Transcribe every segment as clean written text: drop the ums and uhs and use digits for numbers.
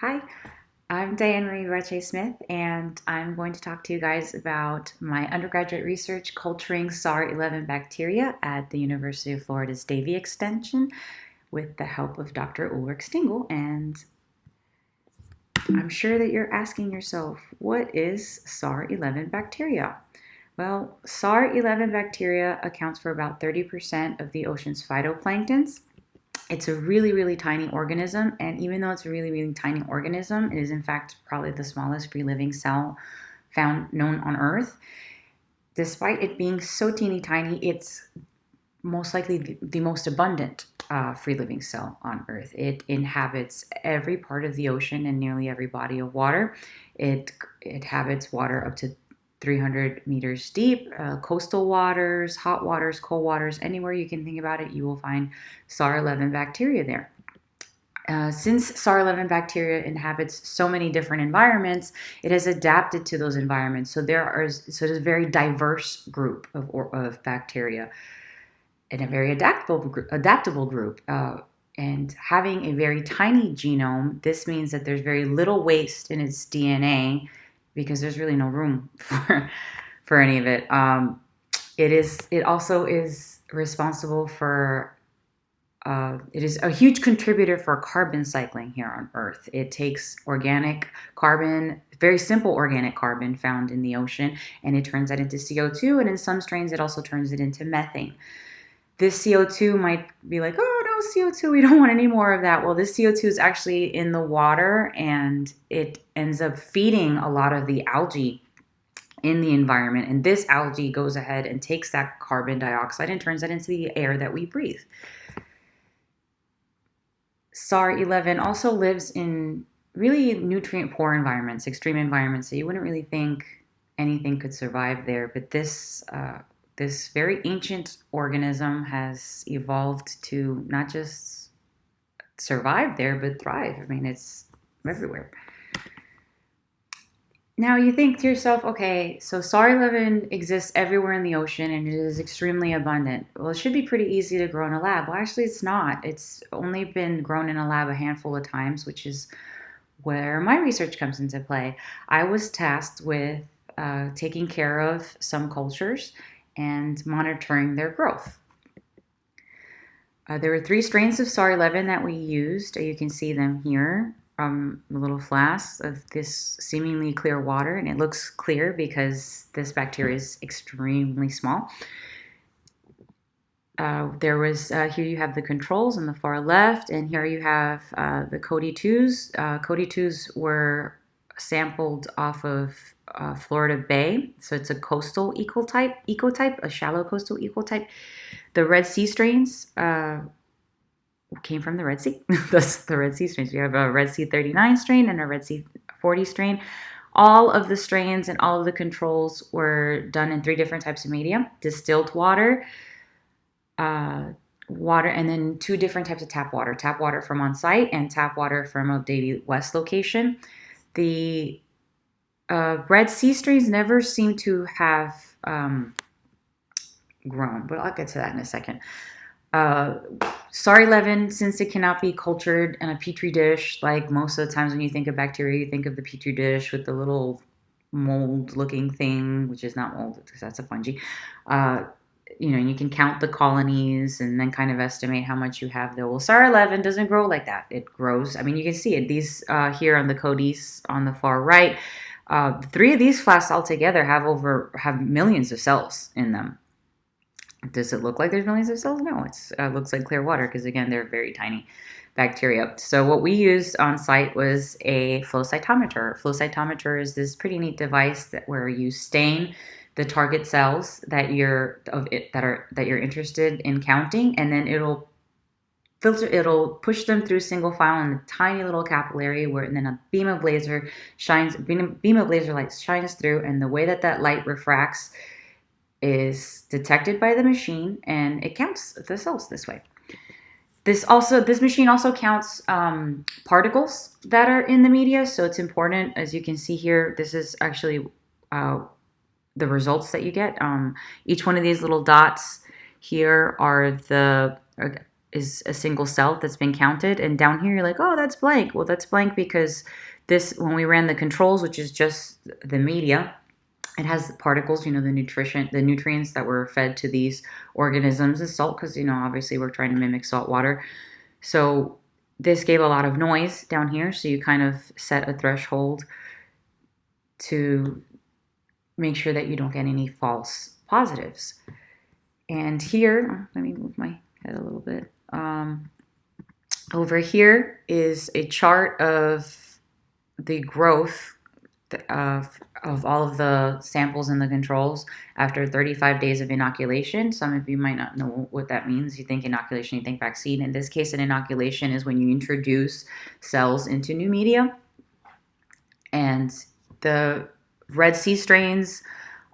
Hi, I'm Diane-Marie Smith, and I'm going to talk to you guys about my undergraduate research culturing SAR-11 bacteria at the University of Florida's Davie Extension with the help of Dr. Ulrich Stingel. And I'm sure that you're asking yourself, what is SAR-11 bacteria? Well, SAR-11 bacteria accounts for about 30% of the ocean's phytoplanktons. It's a really, really tiny organism, and even though it's a really, really tiny organism, it is in fact probably the smallest free living cell found known on Earth. Despite it being so teeny tiny, it's most likely the most abundant free living cell on Earth. It inhabits every part of the ocean and nearly every body of water. It inhabits water up to 300 meters deep, coastal waters, hot waters, cold waters, anywhere you can think about it, you will find SAR-11 bacteria there. Since SAR-11 bacteria inhabits so many different environments, it has adapted to those environments. So there's a very diverse group of bacteria and a very adaptable group. And having a very tiny genome, this means that there's very little waste in its DNA because there's really no room for any of it. It also is responsible for it is a huge contributor for carbon cycling here on Earth. It takes organic carbon, very simple organic carbon found in the ocean, and it turns that into CO2. And in some strains, it also turns it into methane. This CO2 might be like, oh no, CO2, we don't want any more of that. Well, this CO2 is actually in the water, and it ends up feeding a lot of the algae in the environment. And this algae goes ahead and takes that carbon dioxide and turns that into the air that we breathe. SAR-11 also lives in really nutrient-poor environments, extreme environments, so you wouldn't really think anything could survive there. But this very ancient organism has evolved to not just survive there, but thrive. I mean, it's everywhere. Now you think to yourself, okay, so SAR-11 exists everywhere in the ocean and it is extremely abundant. Well, it should be pretty easy to grow in a lab. Well, actually, it's not. It's only been grown in a lab a handful of times, which is where my research comes into play. I was tasked with taking care of some cultures and monitoring their growth. There were 3 strains of SAR-11 that we used. You can see them here. A little flask of this seemingly clear water, and it looks clear because this bacteria is extremely small. Here you have the controls on the far left, and here you have the Cody 2s. Cody 2s were sampled off of Florida Bay, so it's a coastal ecotype, a shallow coastal ecotype. The Red Sea strains came from the Red Sea. That's the Red Sea strains. We have a Red Sea 39 strain and a Red Sea 40 strain. All of the strains and all of the controls were done in 3 different types of media: distilled water, and then 2 different types of tap water from on site and tap water from a Davie West location. The Red Sea strains never seem to have grown, but I'll get to that in a second. SAR-11, since it cannot be cultured in a petri dish, like most of the times when you think of bacteria, you think of the petri dish with the little mold-looking thing, which is not mold because that's a fungi. You can count the colonies and then kind of estimate how much you have there. Well, SAR-11 doesn't grow like that. It grows. I mean, you can see it. These here on the Codys on the far right, 3 of these flasks altogether have millions of cells in them. Does it look like there's millions of cells? No, it looks like clear water because, again, they're very tiny bacteria. So what we used on site was a flow cytometer. Flow cytometer is this pretty neat device where you stain the target cells that you're interested in counting, and then it'll push them through single file in a tiny little capillary and then a beam of laser light shines through, and the way that light refracts is detected by the machine, and it counts the cells this way. This machine also counts particles that are in the media, so it's important. As you can see here, this is actually the results that you get. Each one of these little dots here is a single cell that's been counted, and down here you're like, oh, that's blank. Well, that's blank because this, when we ran the controls, which is just the media, it has the particles, the nutrients that were fed to these organisms is salt, because obviously we're trying to mimic salt water. So this gave a lot of noise down here, so you kind of set a threshold to make sure that you don't get any false positives. And here, let me move my head a little bit. Over here is a chart of the growth of all of the samples and the controls after 35 days of inoculation. Some of you might not know what that means. You think inoculation, you think vaccine. In this case, an inoculation is when you introduce cells into new media. And the Red Sea strains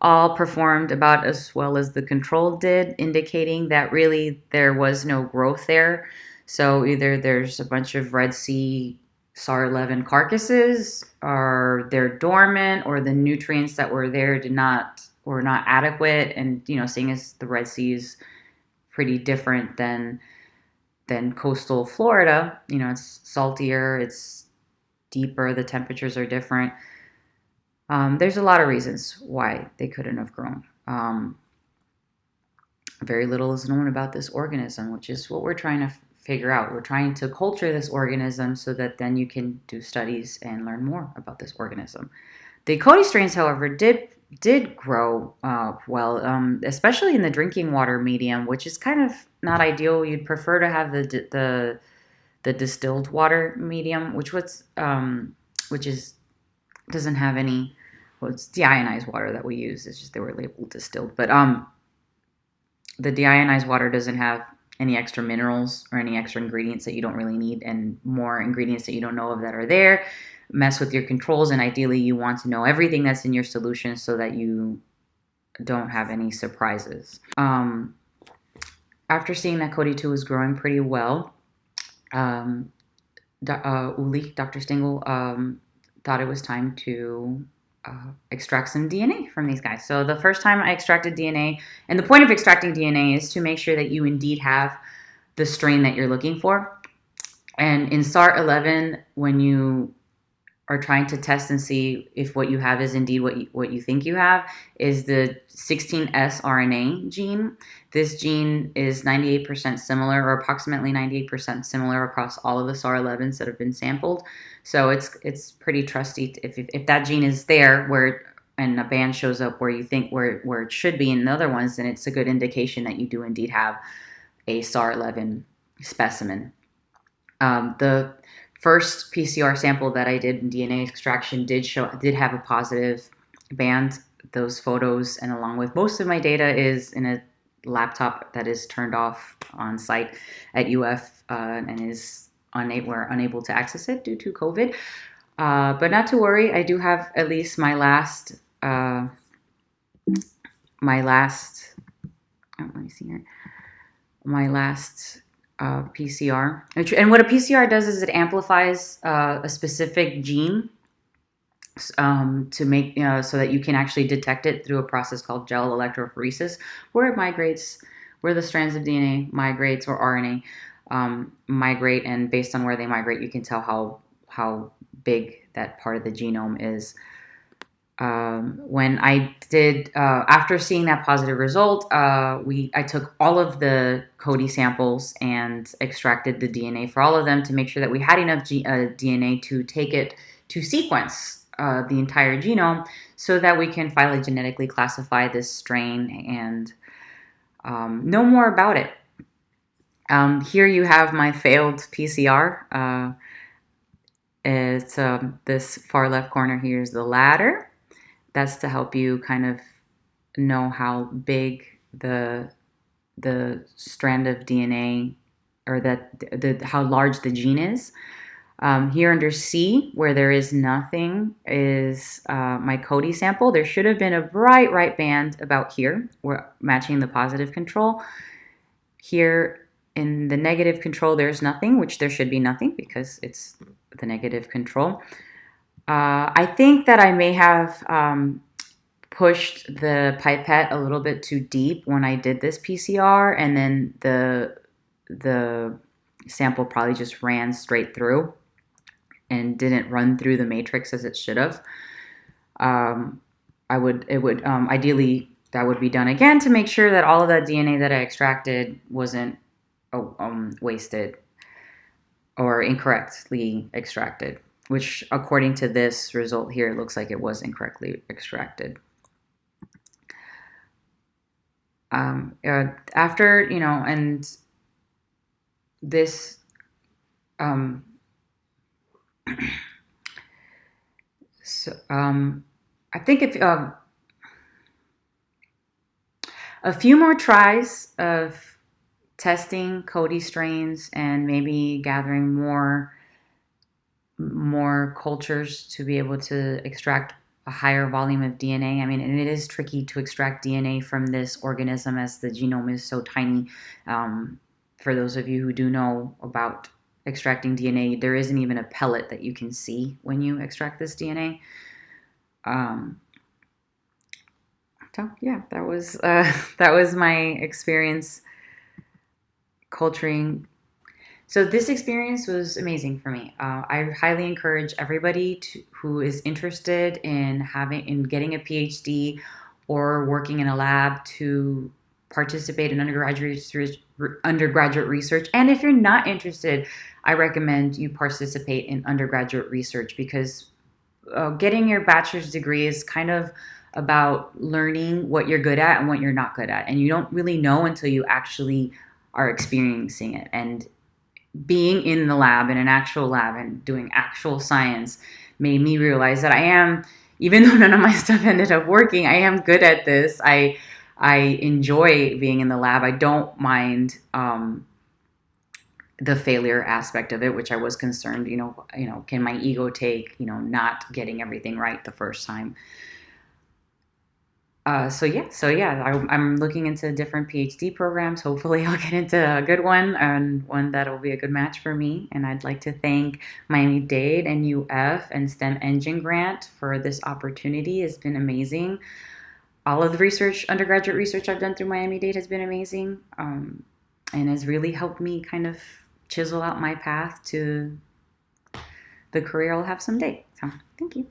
all performed about as well as the control did, indicating that really there was no growth there. So either there's a bunch of Red Sea SAR-11 carcasses, or they're dormant, or the nutrients that were there were not adequate. And seeing as the Red Sea is pretty different than coastal Florida, it's saltier, it's deeper, the temperatures are different. There's a lot of reasons why they couldn't have grown. Very little is known about this organism, which is what we're trying to figure out. We're trying to culture this organism so that then you can do studies and learn more about this organism. The Cody strains, however, did grow well, especially in the drinking water medium, which is kind of not ideal. You'd prefer to have the distilled water medium, which doesn't have any. Well, it's deionized water that we use. It's just they were labeled distilled, but the deionized water doesn't have any extra minerals or any extra ingredients that you don't really need, and more ingredients that you don't know of that are there. Mess with your controls, and ideally you want to know everything that's in your solution so that you don't have any surprises. After seeing that Cody 2 was growing pretty well, Dr. Stengel thought it was time to extract some DNA from these guys. So the first time I extracted DNA, and the point of extracting DNA is to make sure that you indeed have the strain that you're looking for. And in SAR-11, when you are trying to test and see if what you have is indeed what you think you have, is the 16S RNA gene. This gene is 98% similar, or approximately 98% similar across all of the SAR-11s that have been sampled. So it's pretty trusty. If that gene is there and a band shows up where you think where it should be in the other ones, then it's a good indication that you do indeed have a SAR-11 specimen. The first PCR sample that I did in DNA extraction did have a positive band. Those photos, and along with most of my data, is in a laptop that is turned off on site at UF and is we're unable to access it due to COVID. But not to worry, I do have at least my last. Let me see here. My last PCR. And what a PCR does is it amplifies a specific gene to make so that you can actually detect it through a process called gel electrophoresis, where it migrates, where the strands of DNA migrates, or RNA migrate, and based on where they migrate, you can tell how big that part of the genome is. When I did, after seeing that positive result, I took all of the Cody samples and extracted the DNA for all of them to make sure that we had enough DNA to take it to sequence the entire genome, so that we can finally genetically classify this strain and know more about it. Here you have my failed PCR. It's this far left corner here is the ladder. That's to help you kind of know how big the strand of DNA, or how large the gene is. Here under C, where there is nothing, is my Cody sample. There should have been a bright right band about here. We're matching the positive control. Here in the negative control, there's nothing, which there should be nothing because it's the negative control. I think that I may have pushed the pipette a little bit too deep when I did this PCR, and then the sample probably just ran straight through and didn't run through the matrix as it should have. Ideally, that would be done again to make sure that all of that DNA that I extracted wasn't wasted or incorrectly extracted, which according to this result here, it looks like it was incorrectly extracted. After, and this, I think if a few more tries of testing Cody strains and maybe gathering more cultures to be able to extract a higher volume of DNA. I mean, and it is tricky to extract DNA from this organism as the genome is so tiny. For those of you who do know about extracting DNA, there isn't even a pellet that you can see when you extract this DNA. So yeah, that was my experience culturing. So this experience was amazing for me. I highly encourage everybody who is interested in getting a PhD or working in a lab to participate in undergraduate research. And if you're not interested, I recommend you participate in undergraduate research, because getting your bachelor's degree is kind of about learning what you're good at and what you're not good at. And you don't really know until you actually are experiencing it. And being in the lab, in an actual lab and doing actual science, made me realize that I am, even though none of my stuff ended up working, I am good at this. I enjoy being in the lab. I don't mind the failure aspect of it, which I was concerned, can my ego take, not getting everything right the first time. I'm looking into different PhD programs. Hopefully I'll get into a good one, and one that will be a good match for me. And I'd like to thank Miami-Dade and UF and STEM Engine Grant for this opportunity. It's been amazing. All of the undergraduate research I've done through Miami-Dade has been amazing, and has really helped me kind of chisel out my path to the career I'll have someday. So thank you.